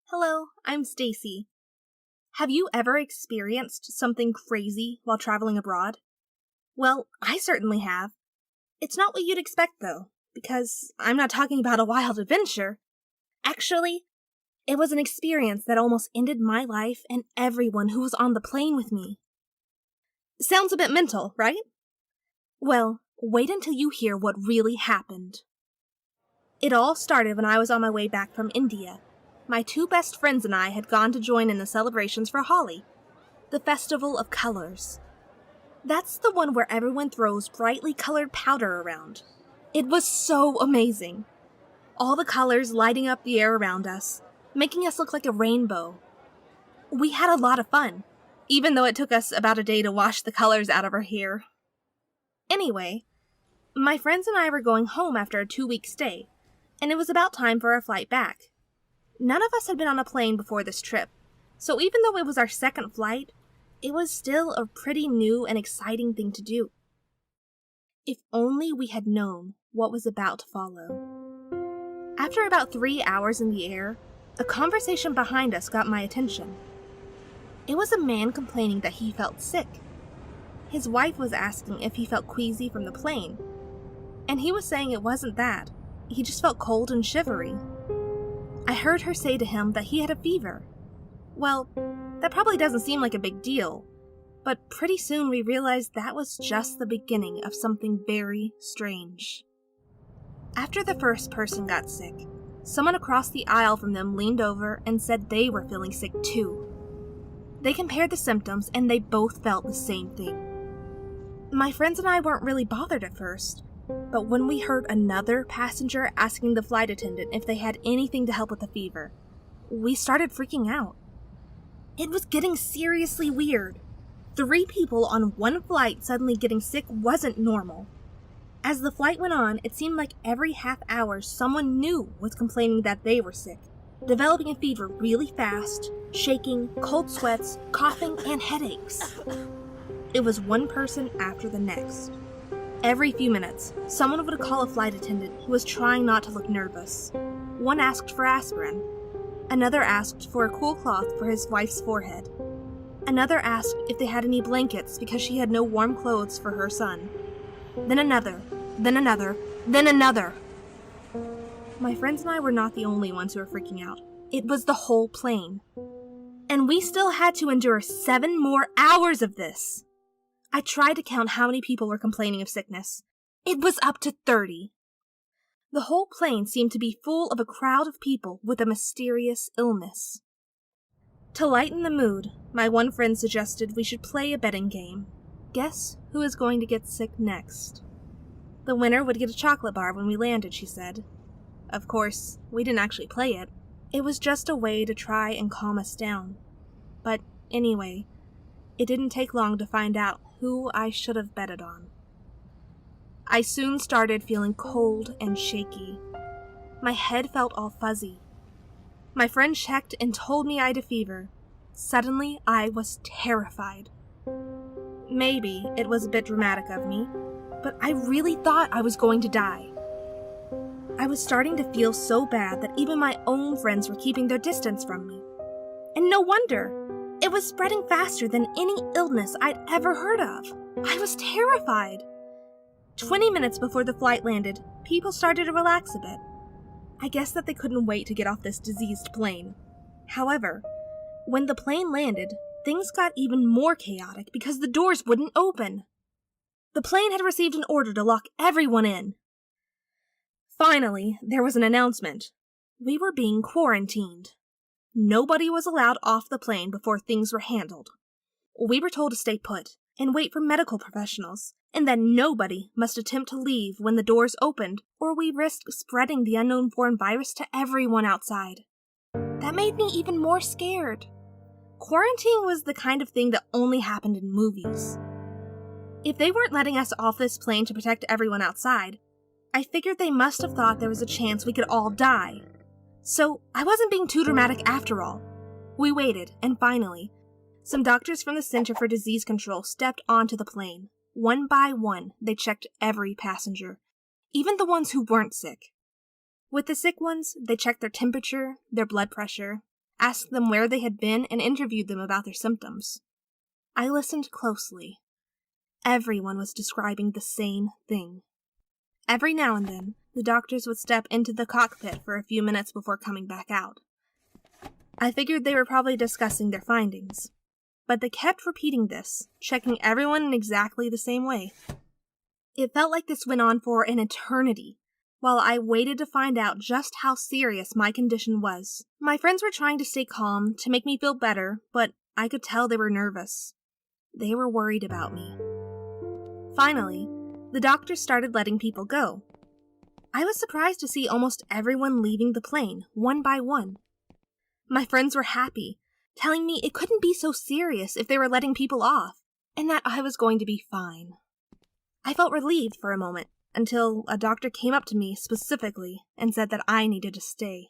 Hello, I'm Stacy. Have you ever experienced something crazy while traveling abroad? Well, I certainly have. It's not what you'd expect, though, because I'm not talking about a wild adventure. Actually, it was an experience that almost ended my life and everyone who was on the plane with me. Sounds a bit mental, right? Well, wait until you hear what really happened. It all started when I was on my way back from India. My two best friends and I had gone to join in the celebrations for Holi, the Festival of Colors. That's the one where everyone throws brightly colored powder around. It was so amazing. All the colors lighting up the air around us, making us look like a rainbow. We had a lot of fun, even though it took us about a day to wash the colors out of our hair. Anyway, my friends and I were going home after a 2-week stay, and it was about time for our flight back. None of us had been on a plane before this trip, so even though it was our second flight, it was still a pretty new and exciting thing to do. If only we had known what was about to follow. After about 3 hours in the air, a conversation behind us got my attention. It was a man complaining that he felt sick. His wife was asking if he felt queasy from the plane, and he was saying it wasn't that. He just felt cold and shivery. I heard her say to him that he had a fever. Well, that probably doesn't seem like a big deal, but pretty soon we realized that was just the beginning of something very strange. After the first person got sick, someone across the aisle from them leaned over and said they were feeling sick too. They compared the symptoms and they both felt the same thing. My friends and I weren't really bothered at first, but when we heard another passenger asking the flight attendant if they had anything to help with the fever, we started freaking out. It was getting seriously weird. 3 people on one flight suddenly getting sick wasn't normal. As the flight went on, it seemed like every half hour someone new was complaining that they were sick, developing a fever really fast, shaking, cold sweats, coughing, and headaches. It was one person after the next. Every few minutes, someone would call a flight attendant who was trying not to look nervous. One asked for aspirin. Another asked for a cool cloth for his wife's forehead. Another asked if they had any blankets because she had no warm clothes for her son. Then another, then another, then another. My friends and I were not the only ones who were freaking out. It was the whole plane. And we still had to endure 7 more hours of this. I tried to count how many people were complaining of sickness. It was up to 30. The whole plane seemed to be full of a crowd of people with a mysterious illness. To lighten the mood, my one friend suggested we should play a betting game. Guess who is going to get sick next? The winner would get a chocolate bar when we landed, she said. Of course, we didn't actually play it. It was just a way to try and calm us down. But anyway, it didn't take long to find out who I should have betted on. I soon started feeling cold and shaky. My head felt all fuzzy. My friend checked and told me I had a fever. Suddenly, I was terrified. Maybe it was a bit dramatic of me, but I really thought I was going to die. I was starting to feel so bad that even my own friends were keeping their distance from me. And no wonder! It was spreading faster than any illness I'd ever heard of. I was terrified. 20 minutes before the flight landed, people started to relax a bit. I guess that they couldn't wait to get off this diseased plane. However, when the plane landed, things got even more chaotic because the doors wouldn't open. The plane had received an order to lock everyone in. Finally, there was an announcement. We were being quarantined. Nobody was allowed off the plane before things were handled. We were told to stay put and wait for medical professionals, and that nobody must attempt to leave when the doors opened, or we risked spreading the unknown foreign virus to everyone outside. That made me even more scared. Quarantine was the kind of thing that only happened in movies. If they weren't letting us off this plane to protect everyone outside, I figured they must have thought there was a chance we could all die. So I wasn't being too dramatic after all. We waited, and finally, some doctors from the Center for Disease Control stepped onto the plane. One by one, they checked every passenger, even the ones who weren't sick. With the sick ones, they checked their temperature, their blood pressure, asked them where they had been, and interviewed them about their symptoms. I listened closely. Everyone was describing the same thing. Every now and then, the doctors would step into the cockpit for a few minutes before coming back out. I figured they were probably discussing their findings, but they kept repeating this, checking everyone in exactly the same way. It felt like this went on for an eternity, while I waited to find out just how serious my condition was. My friends were trying to stay calm to make me feel better, but I could tell they were nervous. They were worried about me. Finally, the doctors started letting people go. I was surprised to see almost everyone leaving the plane, one by one. My friends were happy, telling me it couldn't be so serious if they were letting people off, and that I was going to be fine. I felt relieved for a moment, until a doctor came up to me specifically and said that I needed to stay.